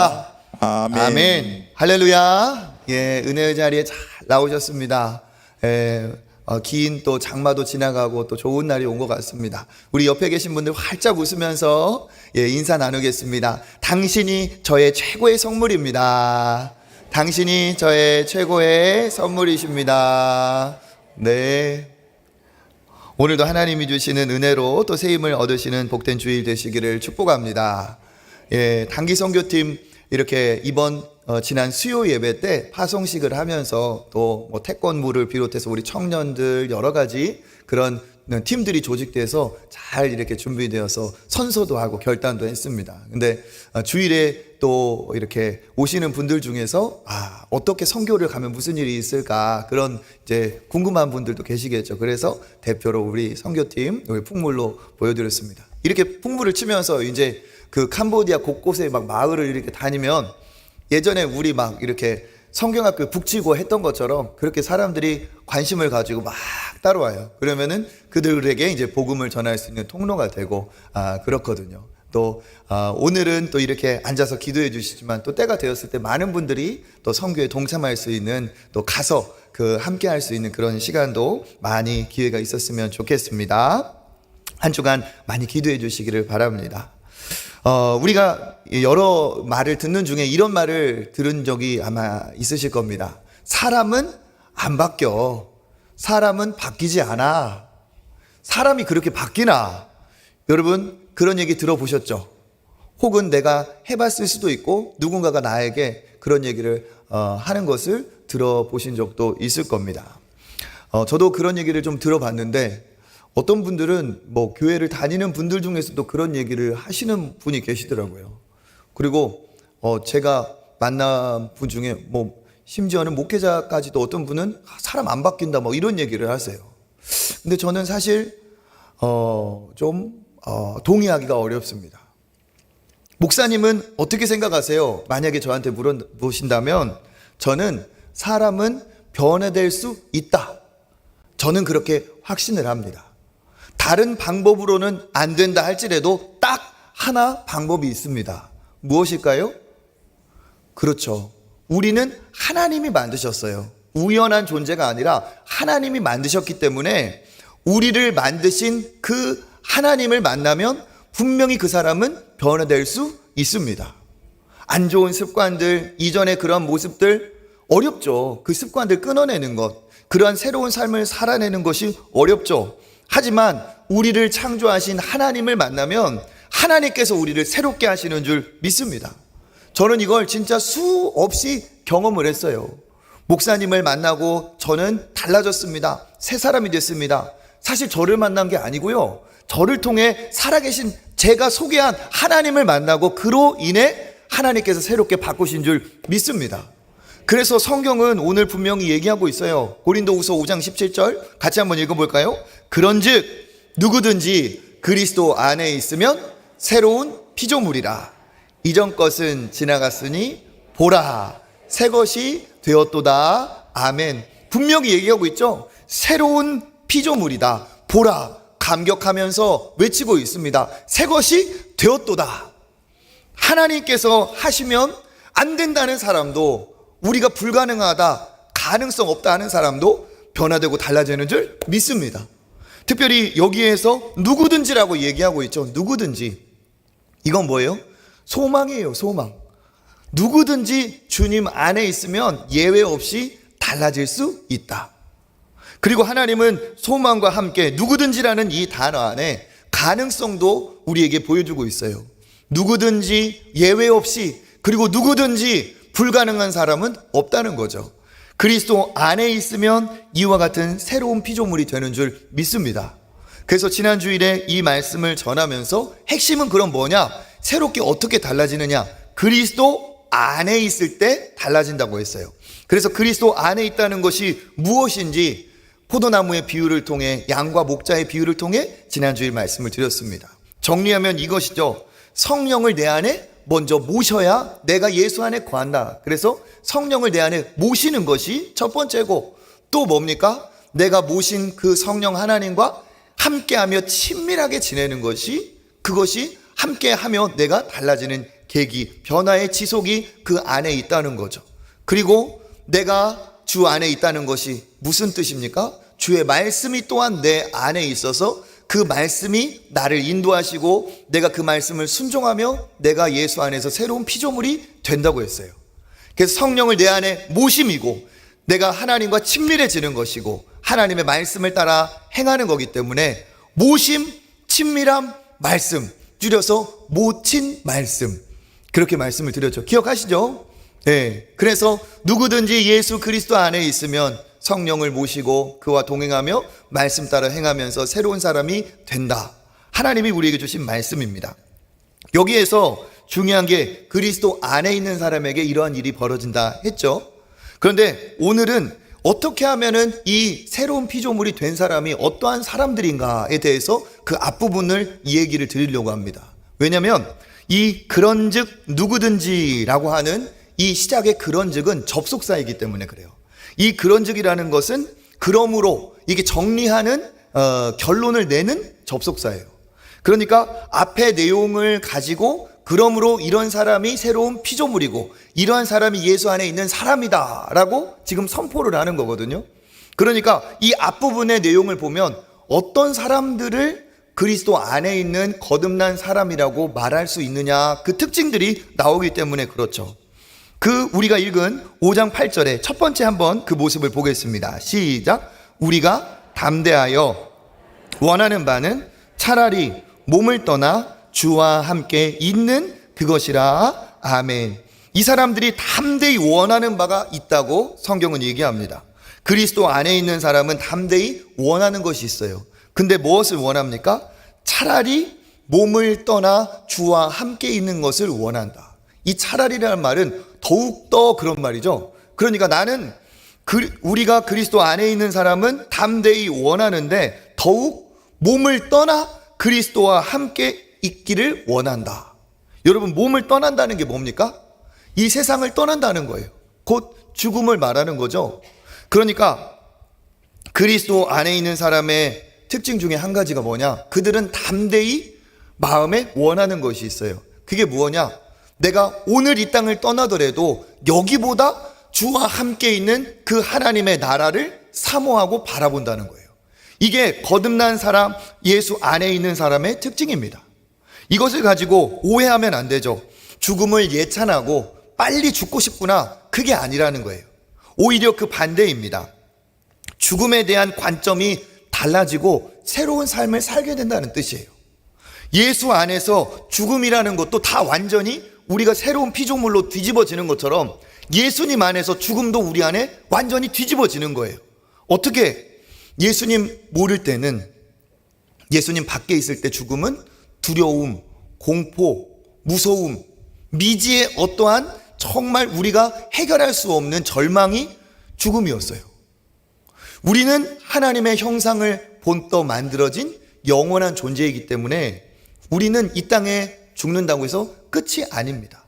아멘. 아멘. 할렐루야. 예, 은혜의 자리에 잘 나오셨습니다. 긴 또 장마도 지나가고 또 좋은 날이 온 것 같습니다. 우리 옆에 계신 분들 활짝 웃으면서 인사 나누겠습니다. 당신이 저의 최고의 선물입니다. 당신이 저의 최고의 선물이십니다. 네. 오늘도 하나님이 주시는 은혜로 또 새 힘을 얻으시는 복된 주일 되시기를 축복합니다. 예, 단기 선교팀 이렇게 이번 지난 수요 예배 때 파송식을 하면서 또 뭐 태권부를 비롯해서 우리 청년들 여러 가지 그런 팀들이 조직돼서 잘 이렇게 준비되어서 선서도 하고 결단도 했습니다. 근데 주일에 또 이렇게 오시는 분들 중에서 어떻게 선교를 가면 무슨 일이 있을까 그런 이제 궁금한 분들도 계시겠죠. 그래서 대표로 우리 선교팀 여기 풍물로 보여드렸습니다. 이렇게 풍물을 치면서 이제 그 캄보디아 곳곳에 막 마을을 이렇게 다니면 예전에 우리 막 이렇게 성경학교 북치고 했던 것처럼 그렇게 사람들이 관심을 가지고 막 따라와요. 그러면은 그들에게 이제 복음을 전할 수 있는 통로가 되고 그렇거든요. 또 오늘은 또 이렇게 앉아서 기도해 주시지만 또 때가 되었을 때 많은 분들이 또 선교에 동참할 수 있는 또 가서 그 함께 할 수 있는 그런 시간도 많이 기회가 있었으면 좋겠습니다. 한 주간 많이 기도해 주시기를 바랍니다. 우리가 여러 말을 듣는 중에 이런 말을 들은 적이 아마 있으실 겁니다. 사람은 안 바뀌어. 사람은 바뀌지 않아. 사람이 그렇게 바뀌나? 여러분 그런 얘기 들어보셨죠? 혹은 내가 해봤을 수도 있고 누군가가 나에게 그런 얘기를 하는 것을 들어보신 적도 있을 겁니다. 저도 그런 얘기를 좀 들어봤는데 어떤 분들은 뭐 교회를 다니는 분들 중에서도 그런 얘기를 하시는 분이 계시더라고요. 그리고 제가 만난 분 중에 뭐 심지어는 목회자까지도 어떤 분은 사람 안 바뀐다 뭐 이런 얘기를 하세요. 근데 저는 사실 좀 동의하기가 어렵습니다. 목사님은 어떻게 생각하세요? 만약에 저한테 물어보신다면 저는 사람은 변화될 수 있다. 저는 그렇게 확신을 합니다. 다른 방법으로는 안 된다 할지라도 딱 하나 방법이 있습니다. 무엇일까요? 그렇죠. 우리는 하나님이 만드셨어요. 우연한 존재가 아니라 하나님이 만드셨기 때문에 우리를 만드신 그 하나님을 만나면 분명히 그 사람은 변화될 수 있습니다. 안 좋은 습관들, 이전의 그런 모습들 어렵죠. 그 습관들 끊어내는 것, 그러한 새로운 삶을 살아내는 것이 어렵죠. 하지만 우리를 창조하신 하나님을 만나면 하나님께서 우리를 새롭게 하시는 줄 믿습니다. 저는 이걸 진짜 수없이 경험을 했어요. 목사님을 만나고 저는 달라졌습니다. 새 사람이 됐습니다. 사실 저를 만난 게 아니고요. 저를 통해 살아계신 제가 소개한 하나님을 만나고 그로 인해 하나님께서 새롭게 바꾸신 줄 믿습니다. 그래서 성경은 오늘 분명히 얘기하고 있어요. 고린도후서 5장 17절 같이 한번 읽어볼까요? 그런즉 누구든지 그리스도 안에 있으면 새로운 피조물이라. 이전 것은 지나갔으니 보라 새 것이 되었도다. 아멘. 분명히 얘기하고 있죠. 새로운 피조물이다. 보라 감격하면서 외치고 있습니다. 새 것이 되었도다. 하나님께서 하시면 안 된다는 사람도, 우리가 불가능하다, 가능성 없다 하는 사람도 변화되고 달라지는 줄 믿습니다. 특별히 여기에서 누구든지라고 얘기하고 있죠. 누구든지. 이건 뭐예요? 소망이에요. 소망. 누구든지 주님 안에 있으면 예외 없이 달라질 수 있다. 그리고 하나님은 소망과 함께 누구든지라는 이 단어 안에 가능성도 우리에게 보여주고 있어요. 누구든지 예외 없이, 그리고 누구든지 불가능한 사람은 없다는 거죠. 그리스도 안에 있으면 이와 같은 새로운 피조물이 되는 줄 믿습니다. 그래서 지난 주일에 이 말씀을 전하면서 핵심은 그럼 뭐냐? 새롭게 어떻게 달라지느냐? 그리스도 안에 있을 때 달라진다고 했어요. 그래서 그리스도 안에 있다는 것이 무엇인지 포도나무의 비유를 통해, 양과 목자의 비유를 통해 지난 주일 말씀을 드렸습니다. 정리하면 이것이죠. 성령을 내 안에 먼저 모셔야 내가 예수 안에 거한다. 그래서 성령을 내 안에 모시는 것이 첫 번째고, 또 뭡니까? 내가 모신 그 성령 하나님과 함께하며 친밀하게 지내는 것이, 그것이 함께하며 내가 달라지는 계기, 변화의 지속이 그 안에 있다는 거죠. 그리고 내가 주 안에 있다는 것이 무슨 뜻입니까? 주의 말씀이 또한 내 안에 있어서 그 말씀이 나를 인도하시고 내가 그 말씀을 순종하며 내가 예수 안에서 새로운 피조물이 된다고 했어요. 그래서 성령을 내 안에 모심이고 내가 하나님과 친밀해지는 것이고 하나님의 말씀을 따라 행하는 거기 때문에 모심, 친밀함, 말씀, 줄여서 모친 말씀, 그렇게 말씀을 드렸죠. 기억하시죠? 네. 그래서 누구든지 예수 그리스도 안에 있으면 성령을 모시고 그와 동행하며 말씀 따라 행하면서 새로운 사람이 된다. 하나님이 우리에게 주신 말씀입니다. 여기에서 중요한 게 그리스도 안에 있는 사람에게 이러한 일이 벌어진다 했죠. 그런데 오늘은 어떻게 하면은 이 새로운 피조물이 된 사람이 어떠한 사람들인가에 대해서 그 앞부분을 이 얘기를 드리려고 합니다. 왜냐하면 이 그런즉 누구든지라고 하는 이 시작의 그런즉은 접속사이기 때문에 그래요. 이 그런즉이라는 것은 그러므로 이게 정리하는 결론을 내는 접속사예요. 그러니까 앞의 내용을 가지고 그러므로 이런 사람이 새로운 피조물이고 이러한 사람이 예수 안에 있는 사람이다 라고 지금 선포를 하는 거거든요. 그러니까 이 앞부분의 내용을 보면 어떤 사람들을 그리스도 안에 있는 거듭난 사람이라고 말할 수 있느냐, 그 특징들이 나오기 때문에 그렇죠. 그 우리가 읽은 5장 8절에 첫 번째 한번 그 모습을 보겠습니다. 시작. 우리가 담대하여 원하는 바는 차라리 몸을 떠나 주와 함께 있는 그것이라. 아멘. 이 사람들이 담대히 원하는 바가 있다고 성경은 얘기합니다. 그리스도 안에 있는 사람은 담대히 원하는 것이 있어요. 근데 무엇을 원합니까? 차라리 몸을 떠나 주와 함께 있는 것을 원한다. 이 차라리라는 말은 더욱더 그런 말이죠. 그러니까 나는 우리가 그리스도 안에 있는 사람은 담대히 원하는데 더욱 몸을 떠나 그리스도와 함께 있기를 원한다. 여러분, 몸을 떠난다는 게 뭡니까? 이 세상을 떠난다는 거예요. 곧 죽음을 말하는 거죠. 그러니까 그리스도 안에 있는 사람의 특징 중에 한 가지가 뭐냐? 그들은 담대히 마음에 원하는 것이 있어요. 그게 뭐냐? 내가 오늘 이 땅을 떠나더라도 여기보다 주와 함께 있는 그 하나님의 나라를 사모하고 바라본다는 거예요. 이게 거듭난 사람, 예수 안에 있는 사람의 특징입니다. 이것을 가지고 오해하면 안 되죠. 죽음을 예찬하고 빨리 죽고 싶구나, 그게 아니라는 거예요. 오히려 그 반대입니다. 죽음에 대한 관점이 달라지고 새로운 삶을 살게 된다는 뜻이에요. 예수 안에서 죽음이라는 것도 다 완전히 우리가 새로운 피조물로 뒤집어지는 것처럼 예수님 안에서 죽음도 우리 안에 완전히 뒤집어지는 거예요. 어떻게? 예수님 모를 때는, 예수님 밖에 있을 때 죽음은 두려움, 공포, 무서움, 미지의 어떠한 정말 우리가 해결할 수 없는 절망이 죽음이었어요. 우리는 하나님의 형상을 본떠 만들어진 영원한 존재이기 때문에 우리는 이 땅에 죽는다고 해서 끝이 아닙니다.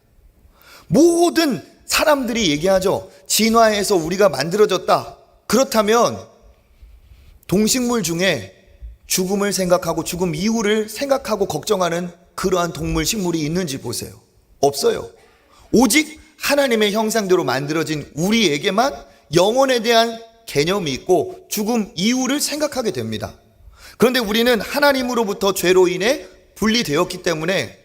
모든 사람들이 얘기하죠. 진화해서 우리가 만들어졌다. 그렇다면 동식물 중에 죽음을 생각하고 죽음 이후를 생각하고 걱정하는 그러한 동물, 식물이 있는지 보세요. 없어요. 오직 하나님의 형상대로 만들어진 우리에게만 영혼에 대한 개념이 있고 죽음 이후를 생각하게 됩니다. 그런데 우리는 하나님으로부터 죄로 인해 분리되었기 때문에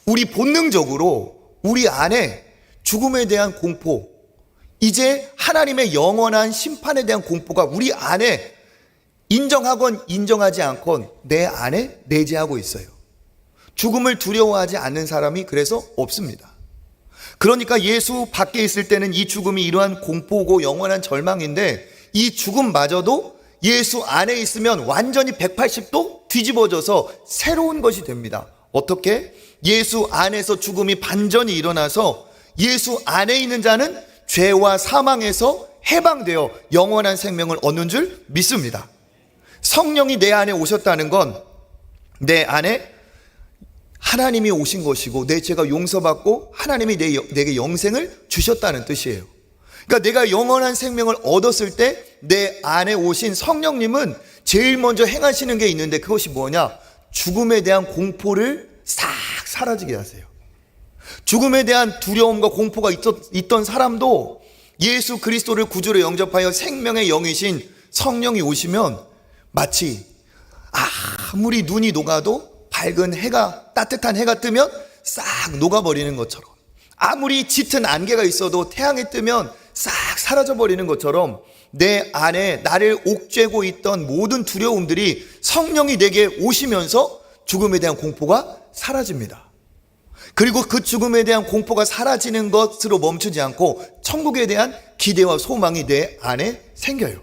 우리 본능적으로 우리 안에 죽음에 대한 공포, 이제 하나님의 영원한 심판에 대한 공포가 우리 안에 인정하건 인정하지 않건 내 안에 내재하고 있어요. 죽음을 두려워하지 않는 사람이 그래서 없습니다. 그러니까 예수 밖에 있을 때는 이 죽음이 이러한 공포고 영원한 절망인데 이 죽음마저도 예수 안에 있으면 완전히 180도 뒤집어져서 새로운 것이 됩니다. 어떻게? 예수 안에서 죽음이 반전이 일어나서 예수 안에 있는 자는 죄와 사망에서 해방되어 영원한 생명을 얻는 줄 믿습니다. 성령이 내 안에 오셨다는 건 내 안에 하나님이 오신 것이고 내 죄가 용서받고 하나님이 내게 영생을 주셨다는 뜻이에요. 그러니까 내가 영원한 생명을 얻었을 때 내 안에 오신 성령님은 제일 먼저 행하시는 게 있는데 그것이 뭐냐? 죽음에 대한 공포를 싹 사라지게 하세요. 죽음에 대한 두려움과 공포가 있던 사람도 예수 그리스도를 구주로 영접하여 생명의 영이신 성령이 오시면 마치 아무리 눈이 녹아도 밝은 해가, 따뜻한 해가 뜨면 싹 녹아버리는 것처럼, 아무리 짙은 안개가 있어도 태양이 뜨면 싹 사라져버리는 것처럼 내 안에 나를 옥죄고 있던 모든 두려움들이 성령이 내게 오시면서 죽음에 대한 공포가 사라집니다. 그리고 그 죽음에 대한 공포가 사라지는 것으로 멈추지 않고 천국에 대한 기대와 소망이 내 안에 생겨요.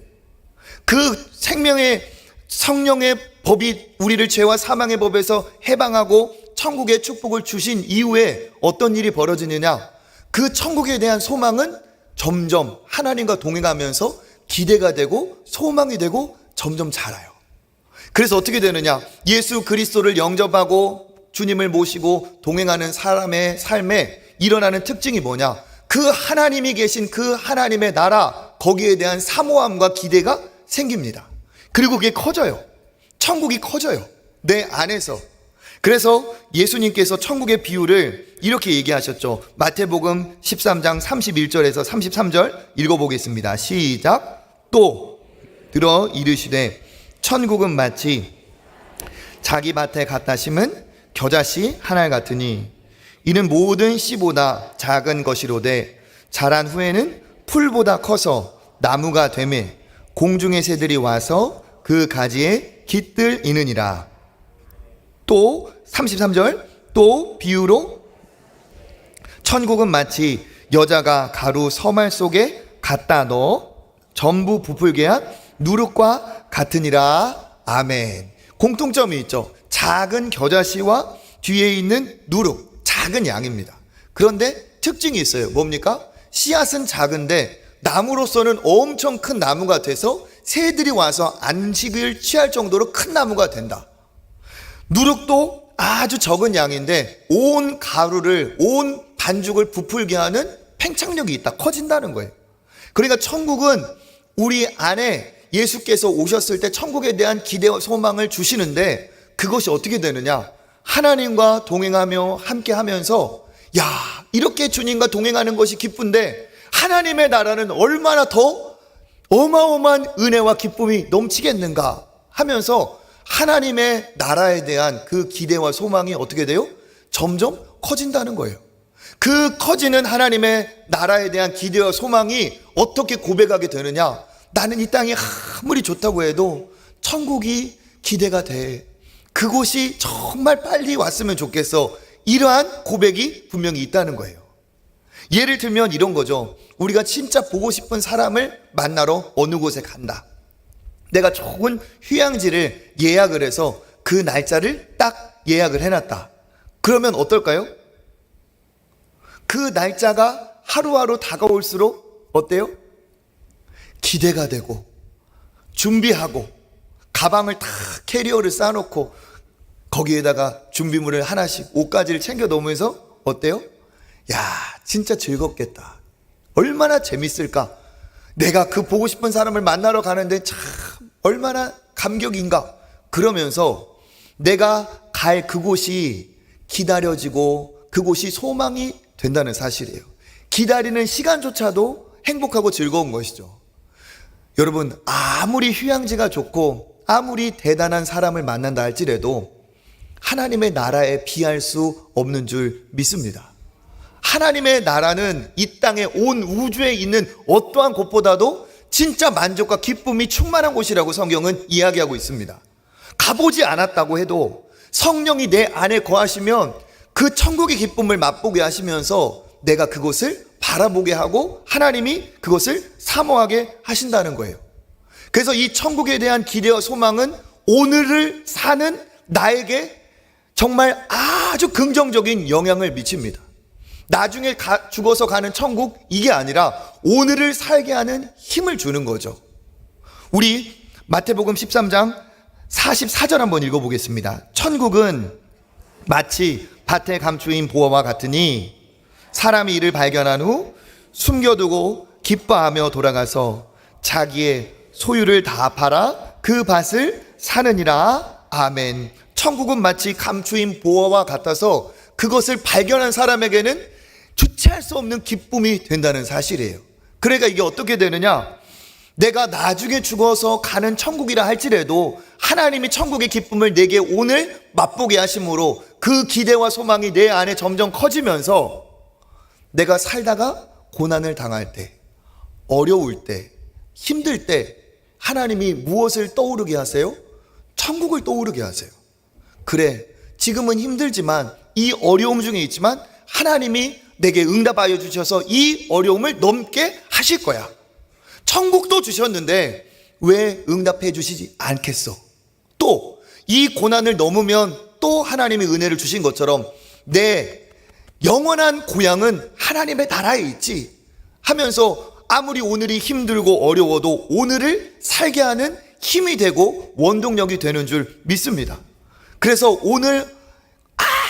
그 생명의 성령의 법이 우리를 죄와 사망의 법에서 해방하고 천국의 축복을 주신 이후에 어떤 일이 벌어지느냐, 그 천국에 대한 소망은 점점 하나님과 동행하면서 기대가 되고 소망이 되고 점점 자라요. 그래서 어떻게 되느냐, 예수 그리스도를 영접하고 주님을 모시고 동행하는 사람의 삶에 일어나는 특징이 뭐냐, 그 하나님이 계신 그 하나님의 나라, 거기에 대한 사모함과 기대가 생깁니다. 그리고 그게 커져요. 천국이 커져요, 내 안에서. 그래서 예수님께서 천국의 비유를 이렇게 얘기하셨죠. 마태복음 13장 31절에서 33절 읽어보겠습니다. 시작. 또 들어 이르시되 천국은 마치 자기 밭에 갖다 심은 겨자씨 한 알 같으니 이는 모든 씨보다 작은 것이로되 자란 후에는 풀보다 커서 나무가 되매 공중의 새들이 와서 그 가지에 깃들이느니라. 또 33절, 또 비유로 천국은 마치 여자가 가루 서말 속에 갖다 넣어 전부 부풀게 한 누룩과 같으니라. 아멘. 공통점이 있죠. 작은 겨자씨와 뒤에 있는 누룩, 작은 양입니다. 그런데 특징이 있어요. 뭡니까? 씨앗은 작은데 나무로서는 엄청 큰 나무가 돼서 새들이 와서 안식을 취할 정도로 큰 나무가 된다. 누룩도 아주 적은 양인데 온 가루를, 온 반죽을 부풀게 하는 팽창력이 있다, 커진다는 거예요. 그러니까 천국은 우리 안에 예수께서 오셨을 때 천국에 대한 기대와 소망을 주시는데, 그것이 어떻게 되느냐, 하나님과 동행하며 함께 하면서, 야, 이렇게 주님과 동행하는 것이 기쁜데 하나님의 나라는 얼마나 더 어마어마한 은혜와 기쁨이 넘치겠는가 하면서 하나님의 나라에 대한 그 기대와 소망이 어떻게 돼요? 점점 커진다는 거예요. 그 커지는 하나님의 나라에 대한 기대와 소망이 어떻게 고백하게 되느냐, 나는 이 땅이 아무리 좋다고 해도 천국이 기대가 돼, 그곳이 정말 빨리 왔으면 좋겠어, 이러한 고백이 분명히 있다는 거예요. 예를 들면 이런 거죠. 우리가 진짜 보고 싶은 사람을 만나러 어느 곳에 간다. 내가 좋은 휴양지를 예약을 해서 그 날짜를 딱 예약을 해놨다. 그러면 어떨까요? 그 날짜가 하루하루 다가올수록 어때요? 기대가 되고 준비하고 가방을 다 캐리어를 싸놓고 거기에다가 준비물을 하나씩 옷가지를 챙겨 놓으면서 어때요? 야, 진짜 즐겁겠다, 얼마나 재밌을까, 내가 그 보고 싶은 사람을 만나러 가는데 참 얼마나 감격인가, 그러면서 내가 갈 그곳이 기다려지고 그곳이 소망이 된다는 사실이에요. 기다리는 시간조차도 행복하고 즐거운 것이죠. 여러분, 아무리 휴양지가 좋고 아무리 대단한 사람을 만난다 할지라도 하나님의 나라에 비할 수 없는 줄 믿습니다. 하나님의 나라는 이 땅에 온 우주에 있는 어떠한 곳보다도 진짜 만족과 기쁨이 충만한 곳이라고 성경은 이야기하고 있습니다. 가보지 않았다고 해도 성령이 내 안에 거하시면 그 천국의 기쁨을 맛보게 하시면서 내가 그곳을 바라보게 하고 하나님이 그것을 사모하게 하신다는 거예요. 그래서 이 천국에 대한 기대와 소망은 오늘을 사는 나에게 정말 아주 긍정적인 영향을 미칩니다. 나중에 죽어서 가는 천국, 이게 아니라 오늘을 살게 하는 힘을 주는 거죠. 우리 마태복음 13장 44절 한번 읽어보겠습니다. 천국은 마치 밭에 감추인 보화와 같으니 사람이 이를 발견한 후 숨겨두고 기뻐하며 돌아가서 자기의 소유를 다 팔아 그 밭을 사느니라. 아멘. 천국은 마치 감추인 보화와 같아서 그것을 발견한 사람에게는 주체할 수 없는 기쁨이 된다는 사실이에요. 그러니까 이게 어떻게 되느냐? 내가 나중에 죽어서 가는 천국이라 할지라도 하나님이 천국의 기쁨을 내게 오늘 맛보게 하심으로 그 기대와 소망이 내 안에 점점 커지면서 내가 살다가 고난을 당할 때, 어려울 때, 힘들 때 하나님이 무엇을 떠오르게 하세요? 천국을 떠오르게 하세요. 그래, 지금은 힘들지만 이 어려움 중에 있지만 하나님이 내게 응답하여 주셔서 이 어려움을 넘게 하실 거야. 천국도 주셨는데 왜 응답해 주시지 않겠어? 또 이 고난을 넘으면 또 하나님의 은혜를 주신 것처럼 내 영원한 고향은 하나님의 나라에 있지 하면서 아무리 오늘이 힘들고 어려워도 오늘을 살게 하는 힘이 되고 원동력이 되는 줄 믿습니다. 그래서 오늘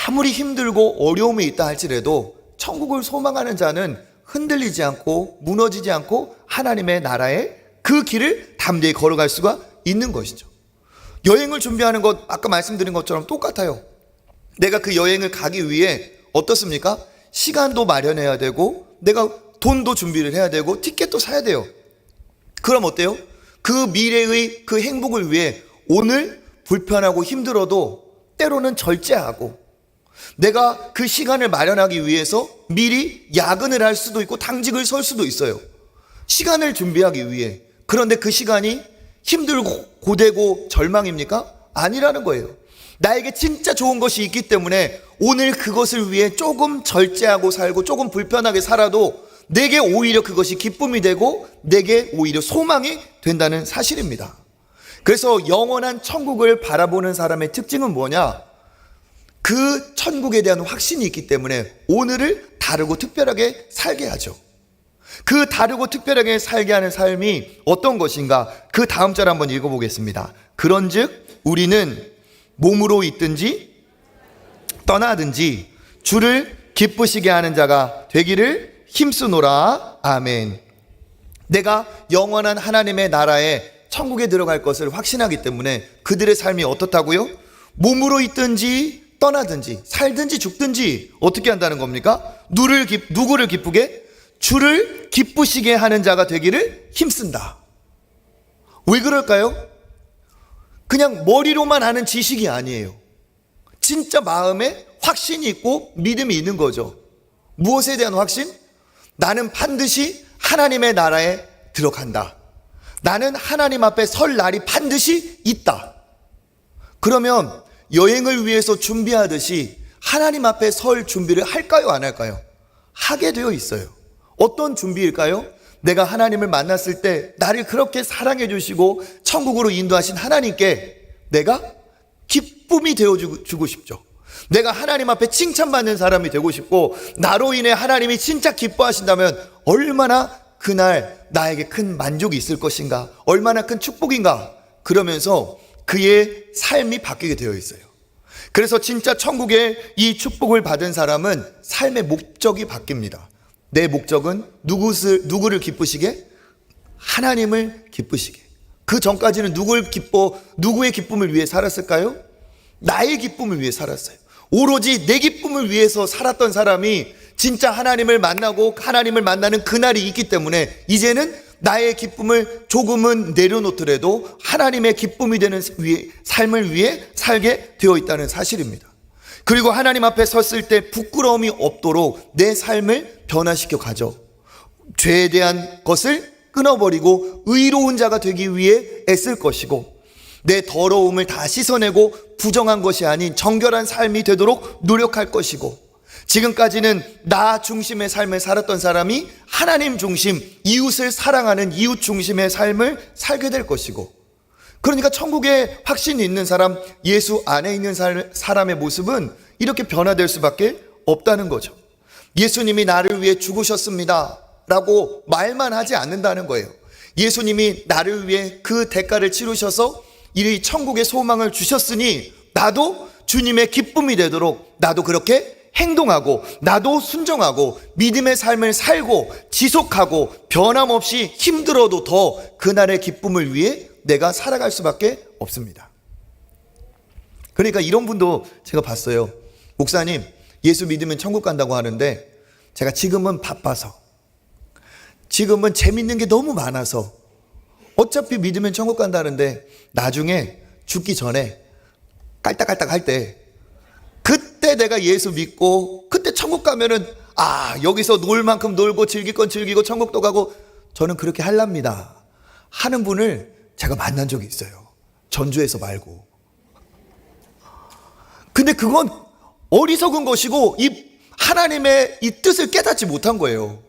아무리 힘들고 어려움이 있다 할지라도 천국을 소망하는 자는 흔들리지 않고 무너지지 않고 하나님의 나라의 그 길을 담대히 걸어갈 수가 있는 것이죠. 여행을 준비하는 것 아까 말씀드린 것처럼 똑같아요. 내가 그 여행을 가기 위해 어떻습니까? 시간도 마련해야 되고 내가 돈도 준비를 해야 되고 티켓도 사야 돼요. 그럼 어때요? 그 미래의 그 행복을 위해 오늘 불편하고 힘들어도 때로는 절제하고 내가 그 시간을 마련하기 위해서 미리 야근을 할 수도 있고 당직을 설 수도 있어요. 시간을 준비하기 위해. 그런데 그 시간이 힘들고 고되고 절망입니까? 아니라는 거예요. 나에게 진짜 좋은 것이 있기 때문에 오늘 그것을 위해 조금 절제하고 살고 조금 불편하게 살아도 내게 오히려 그것이 기쁨이 되고 내게 오히려 소망이 된다는 사실입니다. 그래서 영원한 천국을 바라보는 사람의 특징은 뭐냐? 그 천국에 대한 확신이 있기 때문에 오늘을 다르고 특별하게 살게 하죠. 그 다르고 특별하게 살게 하는 삶이 어떤 것인가? 그 다음 절 한번 읽어보겠습니다. 그런즉 우리는 몸으로 있든지 떠나든지 주를 기쁘시게 하는 자가 되기를 힘쓰노라. 아멘. 내가 영원한 하나님의 나라에 천국에 들어갈 것을 확신하기 때문에 그들의 삶이 어떻다고요? 몸으로 있든지 떠나든지 살든지 죽든지 어떻게 한다는 겁니까? 누구를 기쁘게? 주를 기쁘시게 하는 자가 되기를 힘쓴다. 왜 그럴까요? 그냥 머리로만 아는 지식이 아니에요. 진짜 마음에 확신이 있고 믿음이 있는 거죠. 무엇에 대한 확신? 나는 반드시 하나님의 나라에 들어간다. 나는 하나님 앞에 설 날이 반드시 있다. 그러면 여행을 위해서 준비하듯이 하나님 앞에 설 준비를 할까요? 안 할까요? 하게 되어 있어요. 어떤 준비일까요? 내가 하나님을 만났을 때 나를 그렇게 사랑해 주시고 천국으로 인도하신 하나님께 내가 기쁨이 되어주고 싶죠. 내가 하나님 앞에 칭찬받는 사람이 되고 싶고 나로 인해 하나님이 진짜 기뻐하신다면 얼마나 그날 나에게 큰 만족이 있을 것인가, 얼마나 큰 축복인가, 그러면서 그의 삶이 바뀌게 되어 있어요. 그래서 진짜 천국의 이 축복을 받은 사람은 삶의 목적이 바뀝니다. 내 목적은 누구를 기쁘시게? 하나님을 기쁘시게. 그 전까지는 누구의 기쁨을 위해 살았을까요? 나의 기쁨을 위해 살았어요. 오로지 내 기쁨을 위해서 살았던 사람이 진짜 하나님을 만나고 하나님을 만나는 그날이 있기 때문에 이제는 나의 기쁨을 조금은 내려놓더라도 하나님의 기쁨이 되는 삶을 위해 살게 되어 있다는 사실입니다. 그리고 하나님 앞에 섰을 때 부끄러움이 없도록 내 삶을 변화시켜 가죠. 죄에 대한 것을 끊어버리고 의로운 자가 되기 위해 애쓸 것이고 내 더러움을 다 씻어내고 부정한 것이 아닌 정결한 삶이 되도록 노력할 것이고 지금까지는 나 중심의 삶을 살았던 사람이 하나님 중심, 이웃을 사랑하는 이웃 중심의 삶을 살게 될 것이고 그러니까 천국에 확신이 있는 사람, 예수 안에 있는 사람의 모습은 이렇게 변화될 수밖에 없다는 거죠. 예수님이 나를 위해 죽으셨습니다 라고 말만 하지 않는다는 거예요. 예수님이 나를 위해 그 대가를 치르셔서 이 천국의 소망을 주셨으니 나도 주님의 기쁨이 되도록 나도 그렇게 행동하고 나도 순종하고 믿음의 삶을 살고 지속하고 변함없이 힘들어도 더 그날의 기쁨을 위해 내가 살아갈 수밖에 없습니다. 그러니까 이런 분도 제가 봤어요. 목사님, 예수 믿으면 천국 간다고 하는데 제가 지금은 바빠서, 지금은 재밌는 게 너무 많아서, 어차피 믿으면 천국 간다는데 나중에 죽기 전에 깔딱깔딱 할 때, 그때 내가 예수 믿고 그때 천국 가면은 여기서 놀 만큼 놀고 즐길 건 즐기고 천국도 가고 저는 그렇게 할랍니다 하는 분을 제가 만난 적이 있어요. 전주에서 말고. 근데 그건 어리석은 것이고 이 하나님의 이 뜻을 깨닫지 못한 거예요.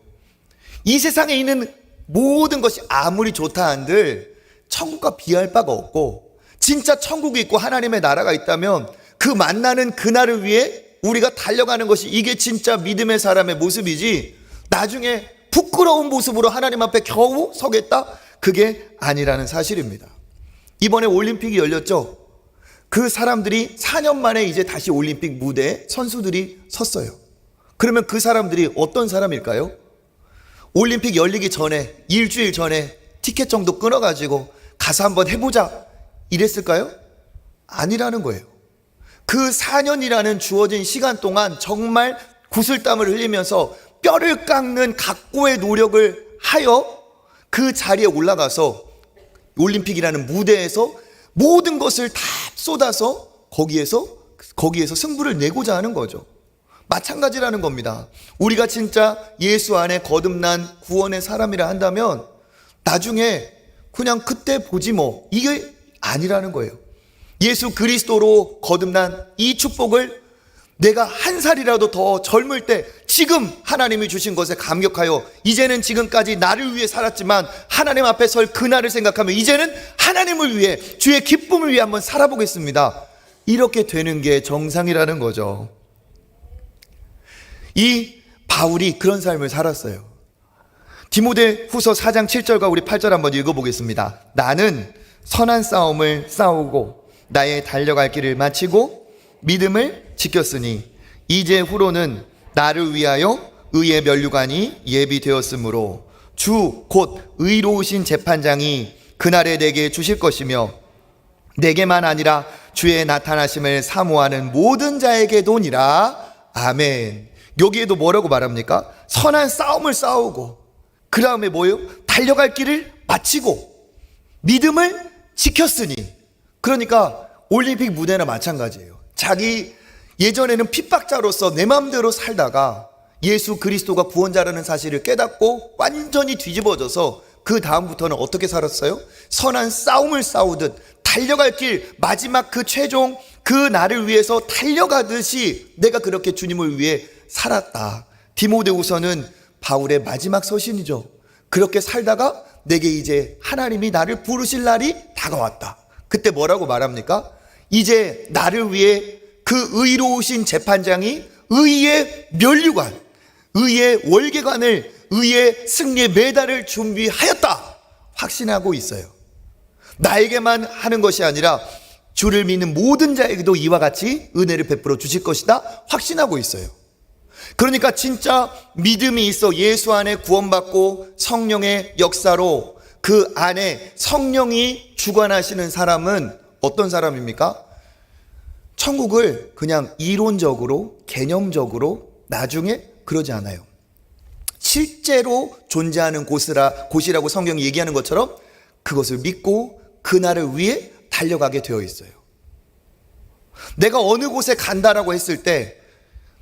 이 세상에 있는 모든 것이 아무리 좋다 한들 천국과 비할 바가 없고, 진짜 천국이 있고 하나님의 나라가 있다면 그 만나는 그날을 위해 우리가 달려가는 것이, 이게 진짜 믿음의 사람의 모습이지, 나중에 부끄러운 모습으로 하나님 앞에 겨우 서겠다? 그게 아니라는 사실입니다. 이번에 올림픽이 열렸죠. 그 사람들이 4년 만에 이제 다시 올림픽 무대에 선수들이 섰어요. 그러면 그 사람들이 어떤 사람일까요? 올림픽 열리기 전에, 일주일 전에 티켓 정도 끊어가지고 가서 한번 해보자 이랬을까요? 아니라는 거예요. 그 4년이라는 주어진 시간 동안 정말 구슬땀을 흘리면서 뼈를 깎는 각고의 노력을 하여 그 자리에 올라가서 올림픽이라는 무대에서 모든 것을 다 쏟아서 거기에서 승부를 내고자 하는 거죠. 마찬가지라는 겁니다. 우리가 진짜 예수 안에 거듭난 구원의 사람이라 한다면 나중에 그냥 그때 보지 뭐, 이게 아니라는 거예요. 예수 그리스도로 거듭난 이 축복을 내가 한 살이라도 더 젊을 때 지금 하나님이 주신 것에 감격하여, 이제는 지금까지 나를 위해 살았지만 하나님 앞에 설 그날을 생각하며 이제는 하나님을 위해, 주의 기쁨을 위해 한번 살아보겠습니다. 이렇게 되는 게 정상이라는 거죠. 이 바울이 그런 삶을 살았어요. 디모데 후서 4장 7절과 우리 8절 한번 읽어보겠습니다. 나는 선한 싸움을 싸우고 나의 달려갈 길을 마치고 믿음을 지켰으니 이제 후로는 나를 위하여 의의 면류관이 예비되었으므로 주 곧 의로우신 재판장이 그날에 내게 주실 것이며 내게만 아니라 주의 나타나심을 사모하는 모든 자에게도니라. 아멘. 여기에도 뭐라고 말합니까? 선한 싸움을 싸우고, 그 다음에 뭐예요? 달려갈 길을 마치고 믿음을 지켰으니. 그러니까 올림픽 무대나 마찬가지예요. 자기 예전에는 핍박자로서 내 마음대로 살다가 예수 그리스도가 구원자라는 사실을 깨닫고 완전히 뒤집어져서 그 다음부터는 어떻게 살았어요? 선한 싸움을 싸우듯 달려갈 길, 마지막 그 최종 그 날을 위해서 달려가듯이 내가 그렇게 주님을 위해 살았다. 디모데후서는 바울의 마지막 서신이죠. 그렇게 살다가 내게 이제 하나님이 나를 부르실 날이 다가왔다. 그때 뭐라고 말합니까? 이제 나를 위해 그 의로우신 재판장이 의의 면류관, 의의 월계관을, 의의 승리의 메달을 준비하였다 확신하고 있어요. 나에게만 하는 것이 아니라 주를 믿는 모든 자에게도 이와 같이 은혜를 베풀어 주실 것이다 확신하고 있어요. 그러니까 진짜 믿음이 있어 예수 안에 구원받고 성령의 역사로 그 안에 성령이 주관하시는 사람은 어떤 사람입니까? 천국을 그냥 이론적으로, 개념적으로 나중에 그러지 않아요. 실제로 존재하는 곳이라고 성경이 얘기하는 것처럼 그것을 믿고 그날을 위해 달려가게 되어 있어요. 내가 어느 곳에 간다라고 했을 때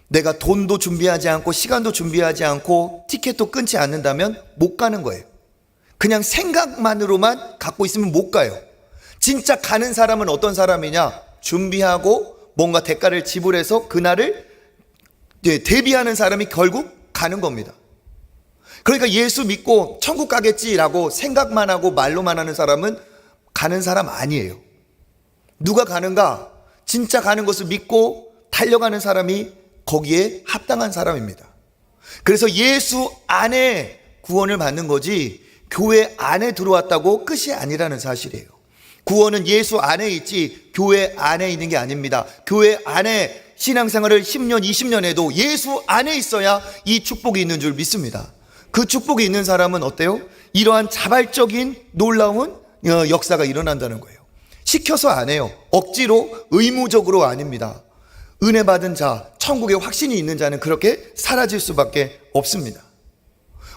내가 돈도 준비하지 않고 시간도 준비하지 않고 티켓도 끊지 않는다면 못 가는 거예요. 그냥 생각만으로만 갖고 있으면 못 가요. 진짜 가는 사람은 어떤 사람이냐? 준비하고 뭔가 대가를 지불해서 그날을 대비하는 사람이 결국 가는 겁니다. 그러니까 예수 믿고 천국 가겠지라고 생각만 하고 말로만 하는 사람은 가는 사람 아니에요. 누가 가는가? 진짜 가는 것을 믿고 달려가는 사람이 거기에 합당한 사람입니다. 그래서 예수 안에 구원을 받는 거지 교회 안에 들어왔다고 끝이 아니라는 사실이에요. 구원은 예수 안에 있지 교회 안에 있는 게 아닙니다. 교회 안에 신앙생활을 10년, 20년 해도 예수 안에 있어야 이 축복이 있는 줄 믿습니다. 그 축복이 있는 사람은 어때요? 이러한 자발적인 놀라운 역사가 일어난다는 거예요. 시켜서 안 해요. 억지로, 의무적으로 아닙니다. 은혜 받은 자, 천국에 확신이 있는 자는 그렇게 사라질 수밖에 없습니다.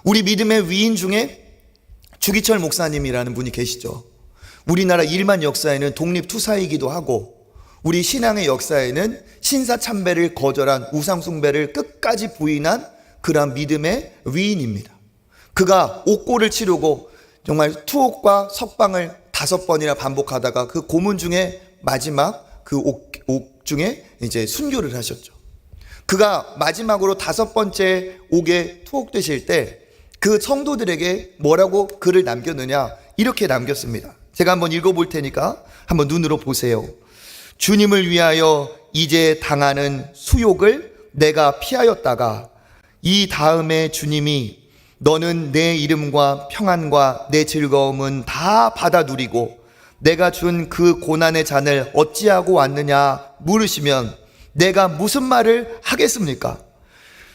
우리 믿음의 위인 중에 주기철 목사님이라는 분이 계시죠. 우리나라 일만 역사에는 독립투사이기도 하고 우리 신앙의 역사에는 신사참배를 거절한 우상숭배를 끝까지 부인한 그러한 믿음의 위인입니다. 그가 옥고를 치르고 정말 투옥과 석방을 5번이나 반복하다가 그 고문 중에 마지막 그 옥 중에 이제 순교를 하셨죠. 그가 마지막으로 5번째 옥에 투옥되실 때 그 성도들에게 뭐라고 글을 남겼느냐, 이렇게 남겼습니다. 제가 한번 읽어볼 테니까 한번 눈으로 보세요. 주님을 위하여 이제 당하는 수욕을 내가 피하였다가 이 다음에 주님이 너는 내 이름과 평안과 내 즐거움은 다 받아 누리고 내가 준 그 고난의 잔을 어찌하고 왔느냐 물으시면 내가 무슨 말을 하겠습니까?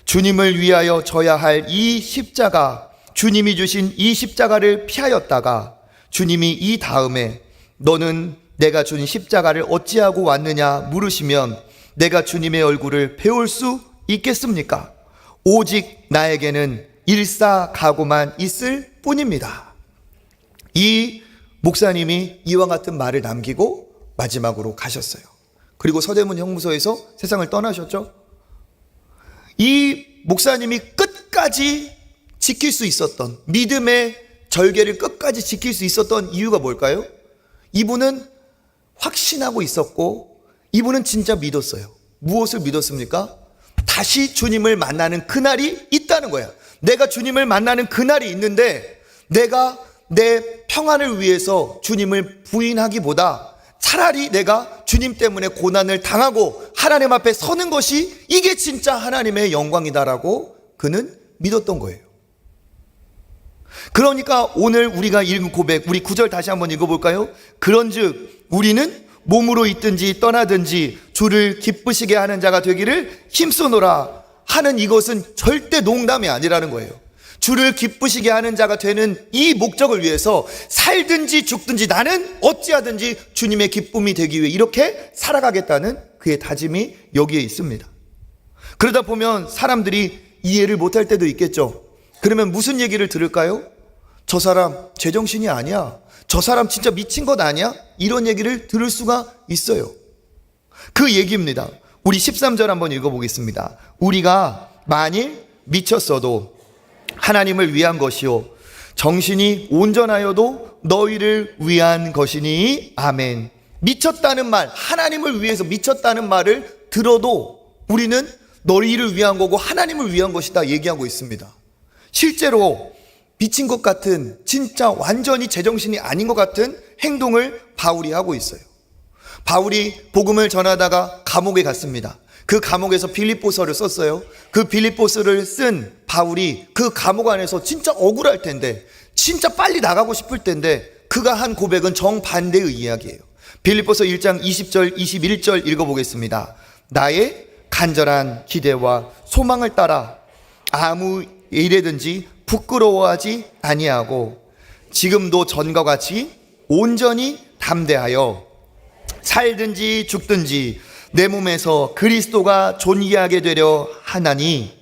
주님을 위하여 져야 할 이 십자가, 주님이 주신 이 십자가를 피하였다가 주님이 이 다음에 너는 내가 준 십자가를 어찌하고 왔느냐 물으시면 내가 주님의 얼굴을 배울 수 있겠습니까? 오직 나에게는 일사가고만 있을 뿐입니다. 이 목사님이 이와 같은 말을 남기고 마지막으로 가셨어요. 그리고 서대문 형무소에서 세상을 떠나셨죠. 이 목사님이 끝까지 지킬 수 있었던, 믿음의 절개를 끝까지 지킬 수 있었던 이유가 뭘까요? 이분은 확신하고 있었고 이분은 진짜 믿었어요. 무엇을 믿었습니까? 다시 주님을 만나는 그날이 있다는 거야. 내가 주님을 만나는 그날이 있는데 내가 내 평안을 위해서 주님을 부인하기보다 차라리 내가 주님 때문에 고난을 당하고 하나님 앞에 서는 것이 이게 진짜 하나님의 영광이다라고 그는 믿었던 거예요. 그러니까 오늘 우리가 읽은 고백, 우리 9절 다시 한번 읽어볼까요? 그런즉 우리는 몸으로 있든지 떠나든지 주를 기쁘시게 하는 자가 되기를 힘쓰노라 하는 이것은 절대 농담이 아니라는 거예요. 주를 기쁘시게 하는 자가 되는 이 목적을 위해서 살든지 죽든지 나는 어찌하든지 주님의 기쁨이 되기 위해 이렇게 살아가겠다는 그의 다짐이 여기에 있습니다. 그러다 보면 사람들이 이해를 못할 때도 있겠죠. 그러면 무슨 얘기를 들을까요? 저 사람 제정신이 아니야. 저 사람 진짜 미친 것 아니야? 이런 얘기를 들을 수가 있어요. 그 얘기입니다. 우리 13절 한번 읽어보겠습니다. 우리가 만일 미쳤어도 하나님을 위한 것이요 정신이 온전하여도 너희를 위한 것이니 아멘. 미쳤다는 말, 하나님을 위해서 미쳤다는 말을 들어도 우리는 너희를 위한 거고 하나님을 위한 것이다 얘기하고 있습니다. 실제로 미친 것 같은, 진짜 완전히 제정신이 아닌 것 같은 행동을 바울이 하고 있어요. 바울이 복음을 전하다가 감옥에 갔습니다. 그 감옥에서 빌립보서를 썼어요. 그 빌립보서를 쓴 바울이 그 감옥 안에서 진짜 억울할 텐데, 진짜 빨리 나가고 싶을 텐데 그가 한 고백은 정반대의 이야기예요. 빌립보서 1장 20절 21절 읽어보겠습니다. 나의 간절한 기대와 소망을 따라 아무 일에든지 부끄러워하지 아니하고 지금도 전과 같이 온전히 담대하여 살든지 죽든지 내 몸에서 그리스도가 존귀하게 되려 하나니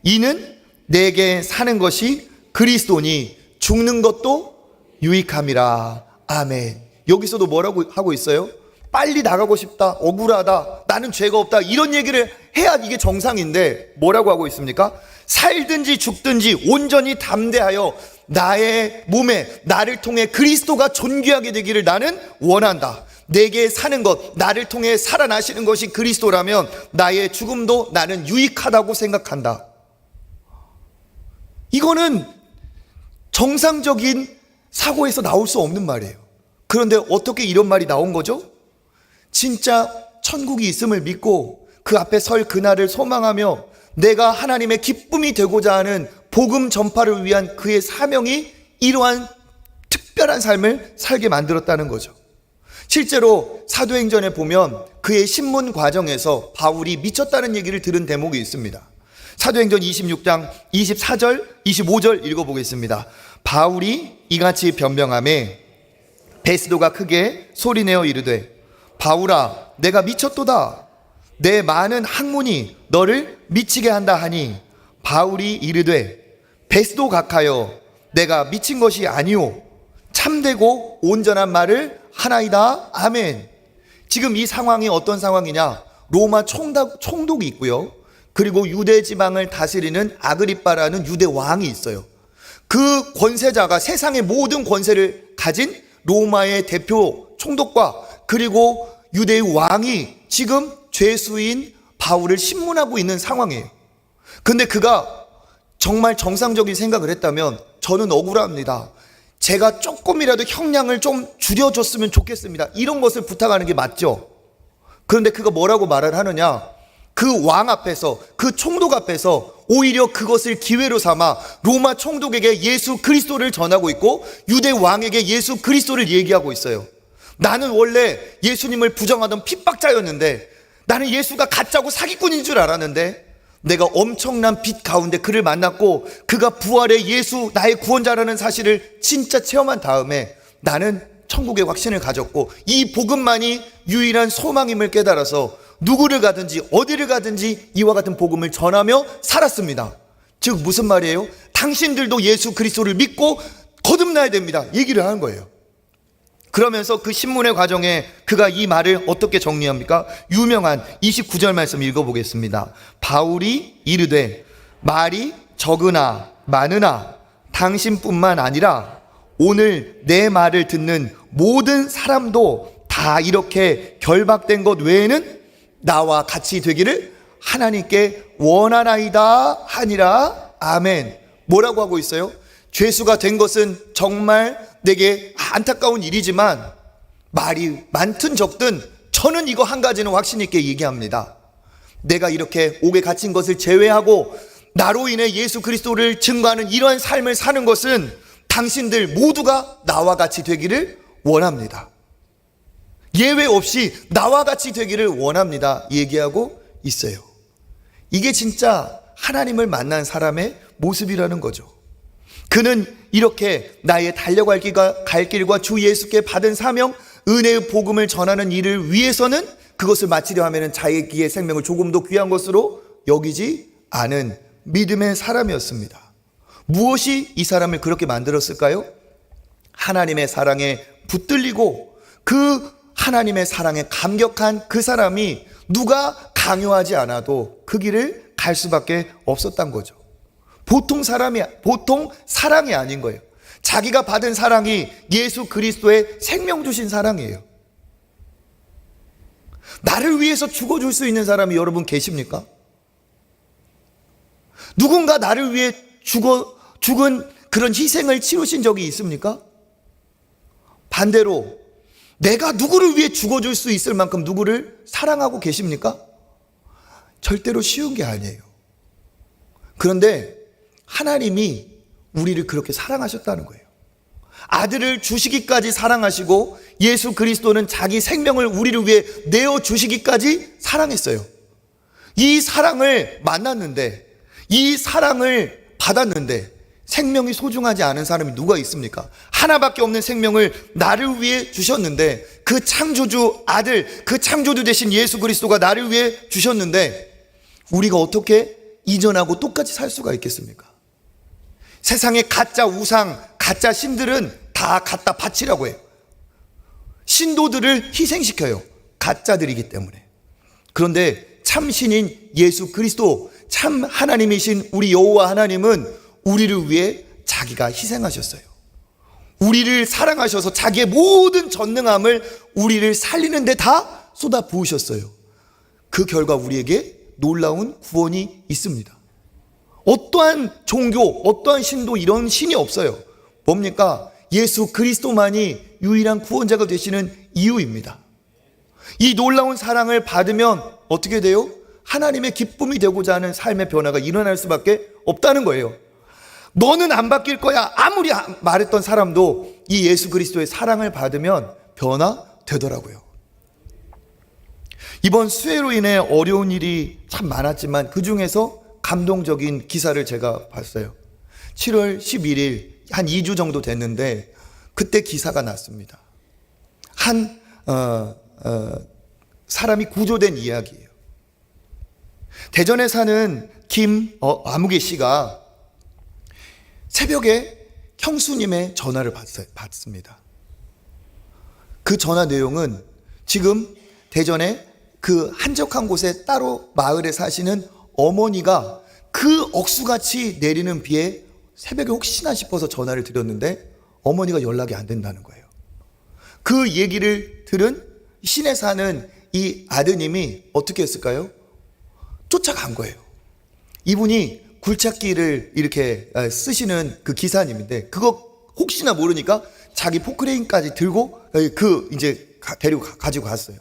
이는 내게 사는 것이 그리스도니 죽는 것도 유익함이라. 아멘. 여기서도 뭐라고 하고 있어요? 빨리 나가고 싶다, 억울하다, 나는 죄가 없다, 이런 얘기를 해야 이게 정상인데 뭐라고 하고 있습니까? 살든지 죽든지 온전히 담대하여 나의 몸에 나를 통해 그리스도가 존귀하게 되기를 나는 원한다. 내게 사는 것, 나를 통해 살아나시는 것이 그리스도라면 나의 죽음도 나는 유익하다고 생각한다. 이거는 정상적인 사고에서 나올 수 없는 말이에요. 그런데 어떻게 이런 말이 나온 거죠? 진짜 천국이 있음을 믿고 그 앞에 설 그날을 소망하며 내가 하나님의 기쁨이 되고자 하는 복음 전파를 위한 그의 사명이 이러한 특별한 삶을 살게 만들었다는 거죠. 실제로 사도행전에 보면 그의 신문 과정에서 바울이 미쳤다는 얘기를 들은 대목이 있습니다. 사도행전 26장 24절 25절 읽어보겠습니다. 바울이 이같이 변명하매 베스도가 크게 소리내어 이르되 바울아 내가 미쳤도다. 내 많은 학문이 너를 미치게 한다 하니 바울이 이르되 베스도 각하여 내가 미친 것이 아니오 참되고 온전한 말을 하나이다. 아멘. 지금 이 상황이 어떤 상황이냐? 로마 총독이 있고요. 그리고 유대 지방을 다스리는 아그리빠라는 유대 왕이 있어요. 그 권세자가 세상의 모든 권세를 가진 로마의 대표 총독과 그리고 유대의 왕이 지금 죄수인 바울을 신문하고 있는 상황이에요. 근데 그가 정말 정상적인 생각을 했다면 저는 억울합니다. 제가 조금이라도 형량을 좀 줄여줬으면 좋겠습니다. 이런 것을 부탁하는 게 맞죠. 그런데 그가 뭐라고 말을 하느냐? 그 왕 앞에서, 그 총독 앞에서 오히려 그것을 기회로 삼아 로마 총독에게 예수 그리스도를 전하고 있고 유대 왕에게 예수 그리스도를 얘기하고 있어요. 나는 원래 예수님을 부정하던 핍박자였는데, 나는 예수가 가짜고 사기꾼인 줄 알았는데, 내가 엄청난 빛 가운데 그를 만났고 그가 부활의 예수 나의 구원자라는 사실을 진짜 체험한 다음에 나는 천국의 확신을 가졌고 이 복음만이 유일한 소망임을 깨달아서 누구를 가든지 어디를 가든지 이와 같은 복음을 전하며 살았습니다. 즉 무슨 말이에요? 당신들도 예수 그리스도를 믿고 거듭나야 됩니다. 얘기를 하는 거예요. 그러면서 그 신문의 과정에 그가 이 말을 어떻게 정리합니까? 유명한 29절 말씀 읽어보겠습니다. 바울이 이르되 말이 적으나 많으나 당신뿐만 아니라 오늘 내 말을 듣는 모든 사람도 다 이렇게 결박된 것 외에는 나와 같이 되기를 하나님께 원하나이다 하니라. 아멘. 뭐라고 하고 있어요? 죄수가 된 것은 정말 내게 안타까운 일이지만 말이 많든 적든 저는 이거 한 가지는 확신 있게 얘기합니다. 내가 이렇게 옥에 갇힌 것을 제외하고 나로 인해 예수 그리스도를 증거하는 이러한 삶을 사는 것은 당신들 모두가 나와 같이 되기를 원합니다. 예외 없이 나와 같이 되기를 원합니다. 얘기하고 있어요. 이게 진짜 하나님을 만난 사람의 모습이라는 거죠. 그는 이렇게 나의 달려갈 갈 길과 주 예수께 받은 사명, 은혜의 복음을 전하는 일을 위해서는 그것을 마치려 하면 자기의 생명을 조금도 귀한 것으로 여기지 않은 믿음의 사람이었습니다. 무엇이 이 사람을 그렇게 만들었을까요? 하나님의 사랑에 붙들리고 그 하나님의 사랑에 감격한 그 사람이 누가 강요하지 않아도 그 길을 갈 수밖에 없었던 거죠. 보통 사랑이 아닌 거예요. 자기가 받은 사랑이 예수 그리스도의 생명 주신 사랑이에요. 나를 위해서 죽어줄 수 있는 사람이 여러분 계십니까? 누군가 나를 위해 죽은 그런 희생을 치르신 적이 있습니까? 반대로 내가 누구를 위해 죽어줄 수 있을 만큼 누구를 사랑하고 계십니까? 절대로 쉬운 게 아니에요. 그런데 하나님이 우리를 그렇게 사랑하셨다는 거예요. 아들을 주시기까지 사랑하시고 예수 그리스도는 자기 생명을 우리를 위해 내어주시기까지 사랑했어요. 이 사랑을 만났는데, 이 사랑을 받았는데 생명이 소중하지 않은 사람이 누가 있습니까? 하나밖에 없는 생명을 나를 위해 주셨는데, 그 창조주 아들, 그 창조주 되신 예수 그리스도가 나를 위해 주셨는데 우리가 어떻게 이전하고 똑같이 살 수가 있겠습니까? 세상의 가짜 우상, 가짜 신들은 다 갖다 바치라고 해요. 신도들을 희생시켜요. 가짜들이기 때문에. 그런데 참신인 예수 그리스도, 참 하나님이신 우리 여호와 하나님은 우리를 위해 자기가 희생하셨어요. 우리를 사랑하셔서 자기의 모든 전능함을 우리를 살리는 데 다 쏟아 부으셨어요. 그 결과 우리에게 놀라운 구원이 있습니다. 어떠한 종교, 어떠한 신도 이런 신이 없어요. 뭡니까? 예수 그리스도만이 유일한 구원자가 되시는 이유입니다. 이 놀라운 사랑을 받으면 어떻게 돼요? 하나님의 기쁨이 되고자 하는 삶의 변화가 일어날 수밖에 없다는 거예요. 너는 안 바뀔 거야 아무리 말했던 사람도 이 예수 그리스도의 사랑을 받으면 변화되더라고요. 이번 수해로 인해 어려운 일이 참 많았지만 그 중에서 감동적인 기사를 제가 봤어요. 7월 11일 한 2주 정도 됐는데 그때 기사가 났습니다. 한 사람이 구조된 이야기예요. 대전에 사는 아무개 씨가 새벽에 형수님의 전화를 받습니다. 그 전화 내용은 지금 대전에 그 한적한 곳에 따로 마을에 사시는 어머니가 그 억수같이 내리는 비에 새벽에 혹시나 싶어서 전화를 드렸는데 어머니가 연락이 안 된다는 거예요. 그 얘기를 들은 시내 사는 이 아드님이 어떻게 했을까요? 쫓아간 거예요. 이분이 굴착기를 이렇게 쓰시는 그 기사님인데 그거 혹시나 모르니까 자기 포크레인까지 들고 데리고 가지고 갔어요.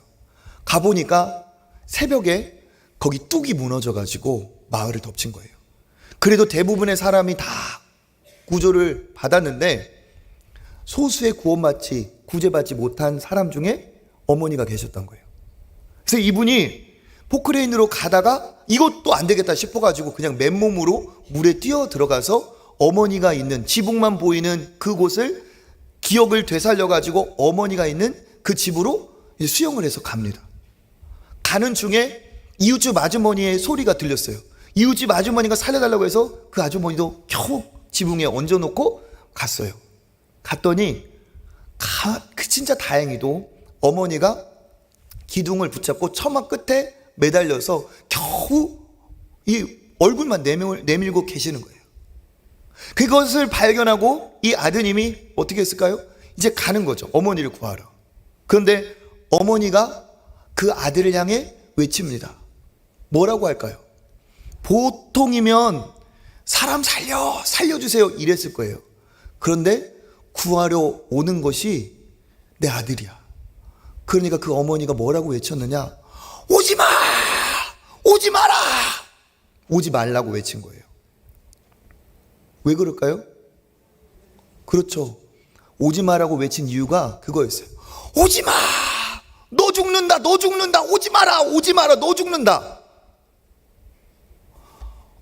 가보니까 새벽에 거기 뚝이 무너져가지고 마을을 덮친 거예요. 그래도 대부분의 사람이 다 구조를 받았는데 소수의 구제받지 못한 사람 중에 어머니가 계셨던 거예요. 그래서 이분이 포크레인으로 가다가 이것도 안 되겠다 싶어가지고 그냥 맨몸으로 물에 뛰어 들어가서 어머니가 있는 지붕만 보이는 그곳을 기억을 되살려가지고 어머니가 있는 그 집으로 수영을 해서 갑니다. 가는 중에 이웃집 아주머니의 소리가 들렸어요. 이웃집 아주머니가 살려달라고 해서 그 아주머니도 겨우 지붕에 얹어놓고 갔어요. 갔더니 진짜 다행히도 어머니가 기둥을 붙잡고 처마 끝에 매달려서 겨우 이 얼굴만 내밀고 계시는 거예요. 그것을 발견하고 이 아드님이 어떻게 했을까요? 이제 가는 거죠. 어머니를 구하러. 그런데 어머니가 그 아들을 향해 외칩니다. 뭐라고 할까요? 보통이면 사람 살려주세요 이랬을 거예요. 그런데 구하러 오는 것이 내 아들이야. 그러니까 그 어머니가 뭐라고 외쳤느냐? 오지 마! 오지 마라! 오지 말라고 외친 거예요. 왜 그럴까요? 그렇죠. 오지 마라고 외친 이유가 그거였어요. 오지 마! 너 죽는다! 너 죽는다! 오지 마라! 오지 마라! 너 죽는다!